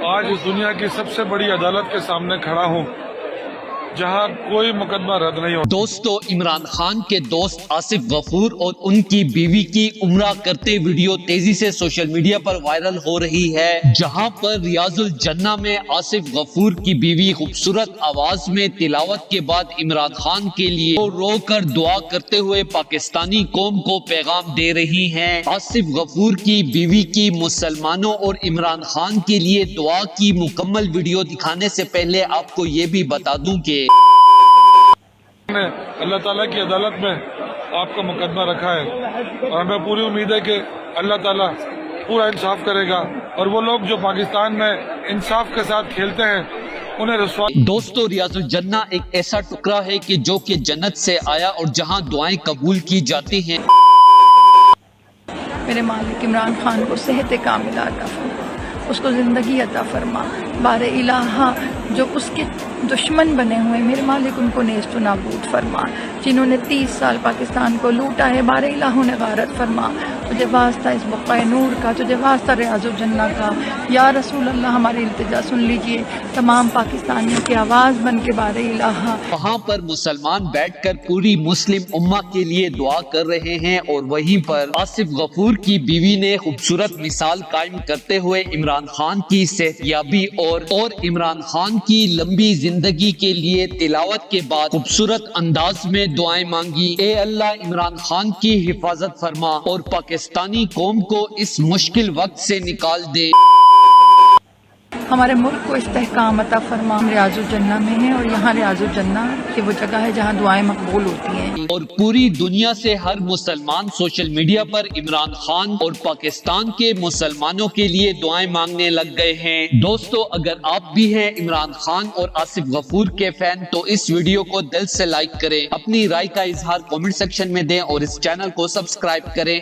आज इस दुनिया की सबसे बड़ी अदालत के सामने खड़ा हूँ जहाँ कोई मुकदमा रद्द नहीं हो। दोस्तों, इमरान खान के दोस्त आसिफ गफूर और उनकी बीवी की उम्रा करते वीडियो तेजी से सोशल मीडिया पर वायरल हो रही है, जहां पर रियाजुल जन्ना में आसिफ गफूर की बीवी खूबसूरत आवाज में तिलावत के बाद इमरान खान के लिए रो कर दुआ करते हुए पाकिस्तानी कौम को पैगाम दे रही हैं। आसिफ गफूर की बीवी की मुसलमानों और इमरान खान के लिए दुआ की मुकम्मल वीडियो दिखाने से पहले आपको ये भी बता दूं कि अल्लाह ताला की अदालत में आपका मुकदमा रखा है और हमें पूरी उम्मीद है कि अल्लाह ताला पूरा इंसाफ करेगा और वो लोग जो पाकिस्तान में इंसाफ के साथ खेलते हैं उन्हें रसवा। दोस्तों, रियाजुल जन्ना एक ऐसा टुकड़ा है कि जो कि जन्नत से आया और जहां दुआएं कबूल की जाती हैं। मेरे मालिक इमरान खान को सेहत कामिला अता फरमा, उसको ज़िंदगी अता फरमा। बारे इलाहा जो उसके दुश्मन बने हुए मेरे मालिक उनको नेस्त नाबूद फरमा। जिन्होंने 30 साल पाकिस्तान को लूटा है, बारे इलाह ने गारत फरमा। तुझे वास्ता इस बुक़्क़ाए नूर का, तुझे वास्ता रियाजुल जन्ना का, या रसूल अल्लाह हमारी इल्तिजा सुन लीजिए। तमाम पाकिस्तानियों की आवाज़ बन के बारे इलाह। वहाँ पर मुसलमान बैठकर पूरी मुस्लिम उम्मा के लिए दुआ कर रहे हैं और वहीं पर आसिफ गफूर की बीवी ने खूबसूरत मिसाल कायम करते हुए इमरान खान की सेहतयाबी और इमरान खान की लंबी जिंदगी के लिए तिलावत के बाद खूबसूरत अंदाज में दुआएं मांगी। ए अल्लाह, इमरान खान की हिफाजत फरमा और पाकिस्तानी कौम को इस मुश्किल वक्त से निकाल दे। हमारे मुल्क को इस्तेहकाम अता फरमा। हम रियाजुल जन्ना में हैं और यहाँ रियाजुल जन्ना की वो जगह है जहाँ दुआएं मकबूल होती हैं। और पूरी दुनिया से हर मुसलमान सोशल मीडिया पर इमरान खान और पाकिस्तान के मुसलमानों के लिए दुआएं मांगने लग गए हैं। दोस्तों, अगर आप भी हैं इमरान खान और आसिफ गफूर के फैन तो इस वीडियो को दिल से लाइक करें, अपनी राय का इजहार कमेंट सेक्शन में दें और इस चैनल को सब्सक्राइब करें।